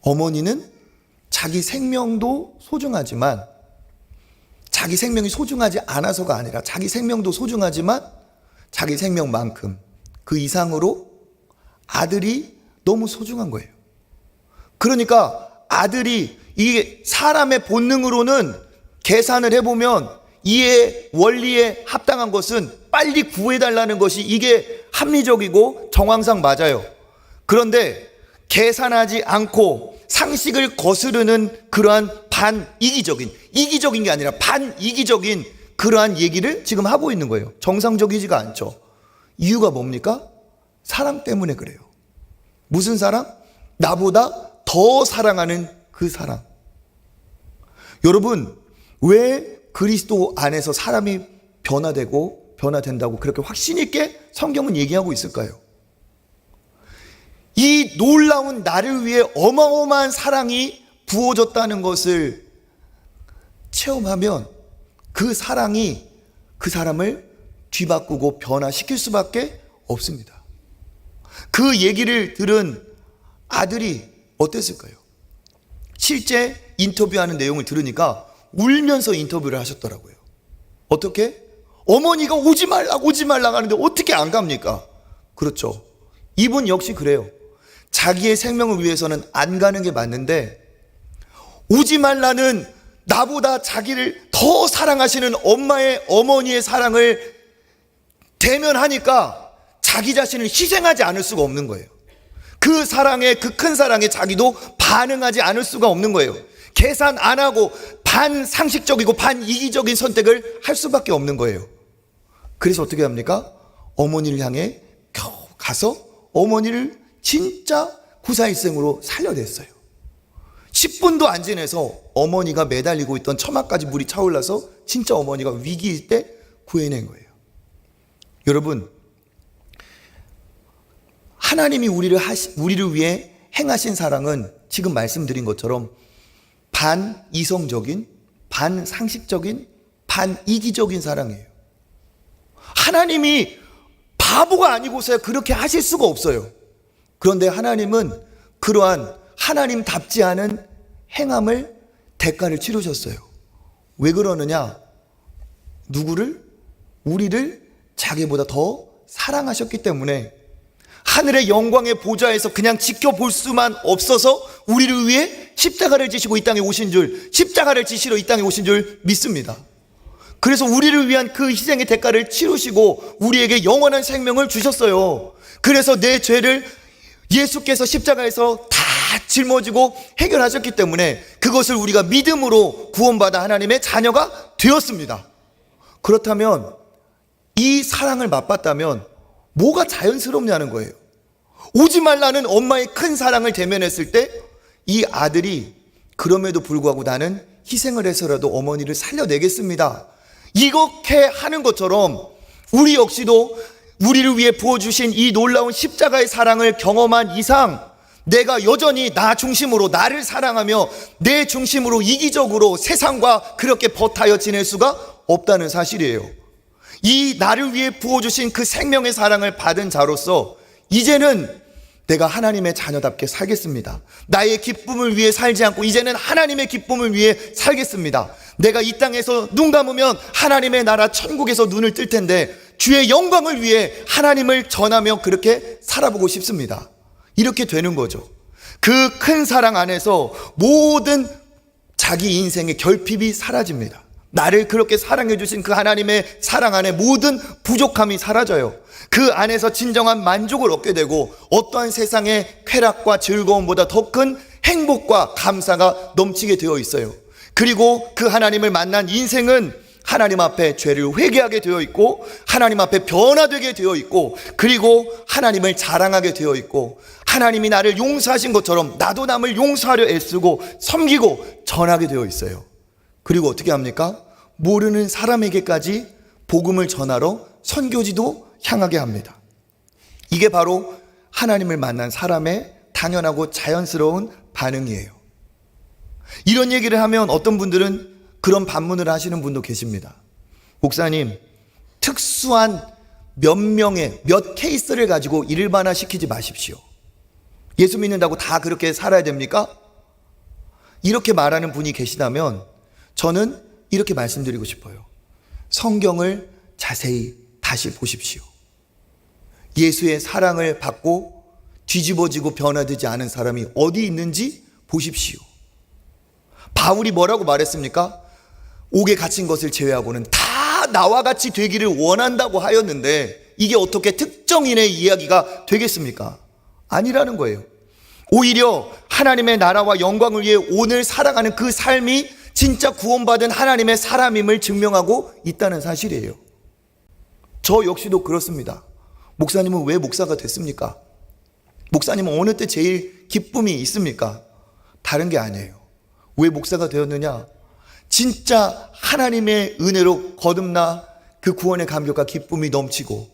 어머니는 자기 생명도 소중하지만 자기 생명이 소중하지 않아서가 아니라 자기 생명도 소중하지만 자기 생명만큼 그 이상으로 아들이 너무 소중한 거예요. 그러니까 아들이 이게 사람의 본능으로는 계산을 해보면 이의 원리에 합당한 것은 빨리 구해달라는 것이 이게 합리적이고 정황상 맞아요. 그런데 계산하지 않고 상식을 거스르는 그러한 이기적인 게 아니라 반이기적인 그러한 얘기를 지금 하고 있는 거예요. 정상적이지가 않죠. 이유가 뭡니까? 사랑 때문에 그래요. 무슨 사랑? 나보다 더 사랑하는 그 사랑. 여러분, 왜 그리스도 안에서 사람이 변화된다고 그렇게 확신 있게 성경은 얘기하고 있을까요? 이 놀라운 나를 위해 어마어마한 사랑이 부어졌다는 것을 체험하면 그 사랑이 그 사람을 뒤바꾸고 변화시킬 수밖에 없습니다. 그 얘기를 들은 아들이 어땠을까요? 실제 인터뷰하는 내용을 들으니까 울면서 인터뷰를 하셨더라고요. 어떻게? 어머니가 오지 말라고 하는데 어떻게 안 갑니까? 그렇죠. 이분 역시 그래요. 자기의 생명을 위해서는 안 가는 게 맞는데 오지 말라는 나보다 자기를 더 사랑하시는 어머니의 사랑을 대면하니까 자기 자신을 희생하지 않을 수가 없는 거예요. 그 큰 사랑에 자기도 반응하지 않을 수가 없는 거예요. 계산 안 하고 반상식적이고 반이기적인 선택을 할 수밖에 없는 거예요. 그래서 어떻게 합니까? 어머니를 향해 겨우 가서 어머니를 진짜 구사일생으로 살려냈어요. 10분도 안 지내서 어머니가 매달리고 있던 처마까지 물이 차올라서 진짜 어머니가 위기일 때 구해낸 거예요. 여러분, 하나님이 우리를 위해 행하신 사랑은 지금 말씀드린 것처럼 반이성적인, 반상식적인, 반이기적인 사랑이에요. 하나님이 바보가 아니고서야 그렇게 하실 수가 없어요. 그런데 하나님은 그러한 하나님답지 않은 행함을 대가를 치르셨어요. 왜 그러느냐? 우리를 자기보다 더 사랑하셨기 때문에 하늘의 영광의 보좌에서 그냥 지켜볼 수만 없어서 우리를 위해 십자가를 지시고 이 땅에 오신 줄, 십자가를 지시러 이 땅에 오신 줄 믿습니다. 그래서 우리를 위한 그 희생의 대가를 치르시고 우리에게 영원한 생명을 주셨어요. 그래서 내 죄를 예수께서 십자가에서 다 짊어지고 해결하셨기 때문에 그것을 우리가 믿음으로 구원받아 하나님의 자녀가 되었습니다. 그렇다면 이 사랑을 맛봤다면 뭐가 자연스럽냐는 거예요. 오지 말라는 엄마의 큰 사랑을 대면했을 때 이 아들이 그럼에도 불구하고 나는 희생을 해서라도 어머니를 살려내겠습니다, 이렇게 하는 것처럼 우리 역시도 우리를 위해 부어주신 이 놀라운 십자가의 사랑을 경험한 이상 내가 여전히 나 중심으로 나를 사랑하며 내 중심으로 이기적으로 세상과 그렇게 버타여 지낼 수가 없다는 사실이에요. 이 나를 위해 부어주신 그 생명의 사랑을 받은 자로서 이제는 내가 하나님의 자녀답게 살겠습니다. 나의 기쁨을 위해 살지 않고 이제는 하나님의 기쁨을 위해 살겠습니다. 내가 이 땅에서 눈 감으면 하나님의 나라 천국에서 눈을 뜰 텐데 주의 영광을 위해 하나님을 전하며 그렇게 살아보고 싶습니다. 이렇게 되는 거죠. 그 큰 사랑 안에서 모든 자기 인생의 결핍이 사라집니다. 나를 그렇게 사랑해 주신 그 하나님의 사랑 안에 모든 부족함이 사라져요. 그 안에서 진정한 만족을 얻게 되고 어떠한 세상의 쾌락과 즐거움보다 더 큰 행복과 감사가 넘치게 되어 있어요. 그리고 그 하나님을 만난 인생은 하나님 앞에 죄를 회개하게 되어 있고 하나님 앞에 변화되게 되어 있고 그리고 하나님을 자랑하게 되어 있고 하나님이 나를 용서하신 것처럼 나도 남을 용서하려 애쓰고 섬기고 전하게 되어 있어요. 그리고 어떻게 합니까? 모르는 사람에게까지 복음을 전하러 선교지도 향하게 합니다. 이게 바로 하나님을 만난 사람의 당연하고 자연스러운 반응이에요. 이런 얘기를 하면 어떤 분들은 그런 반문을 하시는 분도 계십니다. 목사님, 특수한 몇 명의 몇 케이스를 가지고 일반화시키지 마십시오. 예수 믿는다고 다 그렇게 살아야 됩니까? 이렇게 말하는 분이 계시다면 저는 이렇게 말씀드리고 싶어요. 성경을 자세히 다시 보십시오. 예수의 사랑을 받고 뒤집어지고 변화되지 않은 사람이 어디 있는지 보십시오. 바울이 뭐라고 말했습니까? 옥에 갇힌 것을 제외하고는 다 나와 같이 되기를 원한다고 하였는데 이게 어떻게 특정인의 이야기가 되겠습니까? 아니라는 거예요. 오히려 하나님의 나라와 영광을 위해 오늘 살아가는 그 삶이 진짜 구원받은 하나님의 사람임을 증명하고 있다는 사실이에요. 저 역시도 그렇습니다. 목사님은 왜 목사가 됐습니까? 목사님은 어느 때 제일 기쁨이 있습니까? 다른 게 아니에요. 왜 목사가 되었느냐? 진짜 하나님의 은혜로 거듭나 그 구원의 감격과 기쁨이 넘치고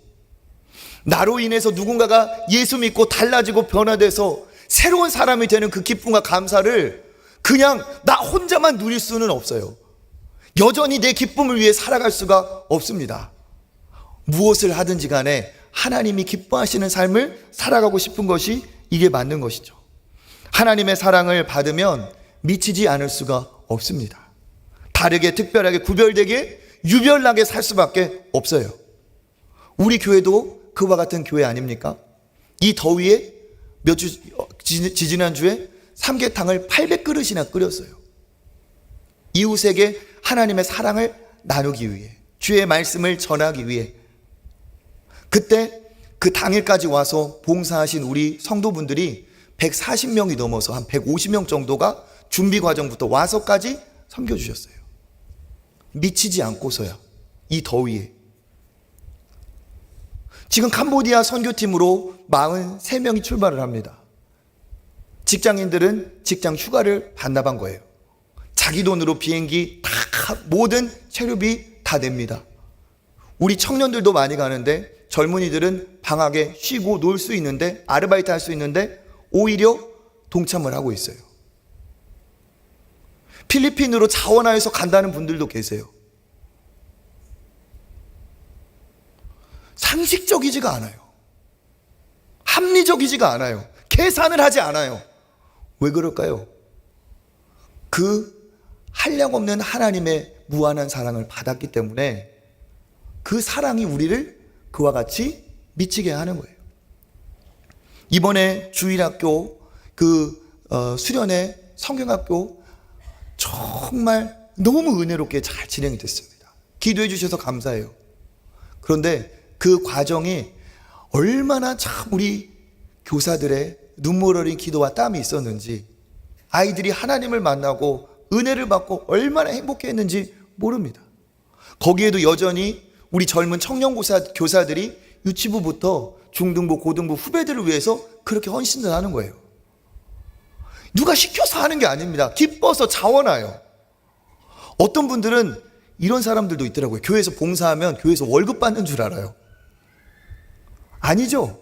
나로 인해서 누군가가 예수 믿고 달라지고 변화돼서 새로운 사람이 되는 그 기쁨과 감사를 그냥 나 혼자만 누릴 수는 없어요. 여전히 내 기쁨을 위해 살아갈 수가 없습니다. 무엇을 하든지 간에 하나님이 기뻐하시는 삶을 살아가고 싶은 것이 이게 맞는 것이죠. 하나님의 사랑을 받으면 미치지 않을 수가 없습니다. 다르게 특별하게 구별되게 유별나게 살 수밖에 없어요. 우리 교회도 그와 같은 교회 아닙니까? 이 더위에 지지난주에 삼계탕을 800그릇이나 끓였어요. 이웃에게 하나님의 사랑을 나누기 위해, 주의 말씀을 전하기 위해. 그때 그 당일까지 와서 봉사하신 우리 성도분들이 140명이 넘어서 한 150명 정도가 준비 과정부터 와서까지 섬겨주셨어요. 미치지 않고서야, 이 더위에. 지금 캄보디아 선교팀으로 43명이 출발을 합니다. 직장인들은 직장 휴가를 반납한 거예요. 자기 돈으로 비행기 다 모든 체류비 다 냅니다. 우리 청년들도 많이 가는데 젊은이들은 방학에 쉬고 놀 수 있는데 아르바이트 할 수 있는데 오히려 동참을 하고 있어요. 필리핀으로 자원하여서 간다는 분들도 계세요. 상식적이지가 않아요. 합리적이지가 않아요. 계산을 하지 않아요. 왜 그럴까요? 그 한량없는 하나님의 무한한 사랑을 받았기 때문에 그 사랑이 우리를 그와 같이 미치게 하는 거예요. 이번에 주일학교 수련회 성경학교 정말 너무 은혜롭게 잘 진행이 됐습니다. 기도해 주셔서 감사해요. 그런데 그 과정이 얼마나 참 우리 교사들의 눈물 어린 기도와 땀이 있었는지, 아이들이 하나님을 만나고 은혜를 받고 얼마나 행복했는지 모릅니다. 거기에도 여전히 우리 젊은 청년 교사들이 유치부부터 중등부, 고등부 후배들을 위해서 그렇게 헌신을 하는 거예요. 누가 시켜서 하는 게 아닙니다. 기뻐서 자원하여. 어떤 분들은 이런 사람들도 있더라고요. 교회에서 봉사하면 교회에서 월급 받는 줄 알아요. 아니죠.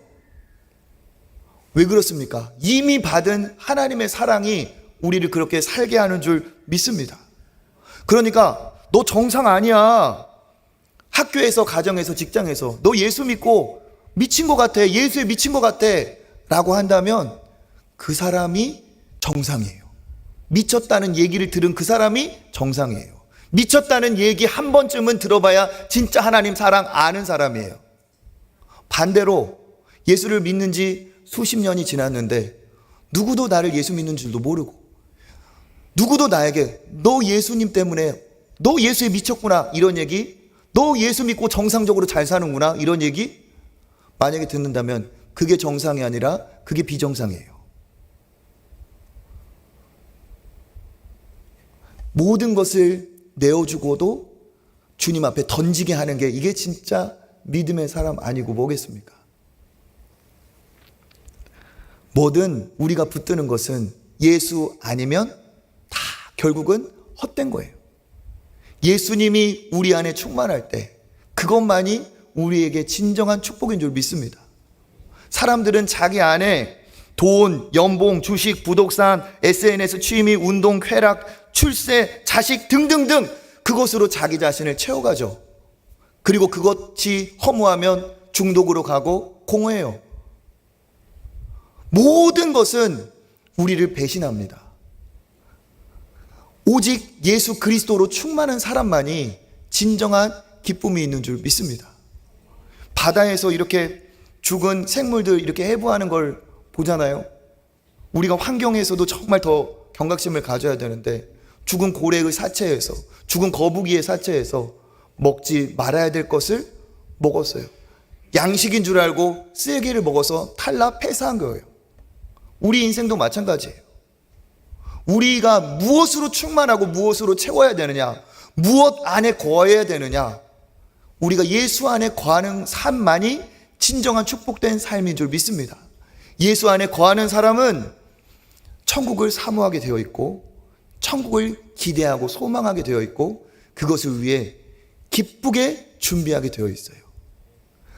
왜 그렇습니까? 이미 받은 하나님의 사랑이 우리를 그렇게 살게 하는 줄 믿습니다. 그러니까 너 정상 아니야. 학교에서, 가정에서, 직장에서 너 예수 믿고 미친 것 같아, 예수에 미친 것 같아 라고 한다면 그 사람이 정상이에요. 미쳤다는 얘기를 들은 그 사람이 정상이에요. 미쳤다는 얘기 한 번쯤은 들어봐야 진짜 하나님 사랑 아는 사람이에요. 반대로 예수를 믿는 지 수십 년이 지났는데 누구도 나를 예수 믿는 줄도 모르고, 누구도 나에게 너 예수님 때문에 너 예수에 미쳤구나 이런 얘기, 너 예수 믿고 정상적으로 잘 사는구나 이런 얘기 만약에 듣는다면 그게 정상이 아니라 그게 비정상이에요. 모든 것을 내어주고도 주님 앞에 던지게 하는 게 이게 진짜 믿음의 사람 아니고 뭐겠습니까? 뭐든 우리가 붙드는 것은 예수 아니면 다 결국은 헛된 거예요. 예수님이 우리 안에 충만할 때 그것만이 우리에게 진정한 축복인 줄 믿습니다. 사람들은 자기 안에 돈, 연봉, 주식, 부동산, SNS, 취미, 운동, 쾌락, 출세, 자식 등등등 그것으로 자기 자신을 채워가죠. 그리고 그것이 허무하면 중독으로 가고 공허해요. 모든 것은 우리를 배신합니다. 오직 예수 그리스도로 충만한 사람만이 진정한 기쁨이 있는 줄 믿습니다. 바다에서 이렇게 죽은 생물들 이렇게 해부하는 걸 보잖아요. 우리가 환경에서도 정말 더 경각심을 가져야 되는데 죽은 고래의 사체에서, 죽은 거북이의 사체에서 먹지 말아야 될 것을 먹었어요. 양식인 줄 알고 쓰레기를 먹어서 탈락 폐사한 거예요. 우리 인생도 마찬가지예요. 우리가 무엇으로 충만하고 무엇으로 채워야 되느냐, 무엇 안에 거해야 되느냐, 우리가 예수 안에 거하는 삶만이 진정한 축복된 삶인 줄 믿습니다. 예수 안에 거하는 사람은 천국을 사모하게 되어 있고 천국을 기대하고 소망하게 되어 있고 그것을 위해 기쁘게 준비하게 되어 있어요.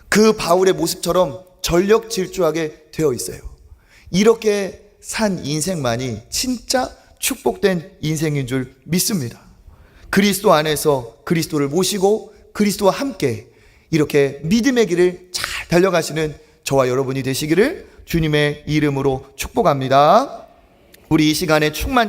그 바울의 모습처럼 전력 질주하게 되어 있어요. 이렇게 산 인생만이 진짜 축복된 인생인 줄 믿습니다. 그리스도 안에서 그리스도를 모시고 그리스도와 함께 이렇게 믿음의 길을 잘 달려가시는 저와 여러분이 되시기를 주님의 이름으로 축복합니다. 우리 이 시간에 충만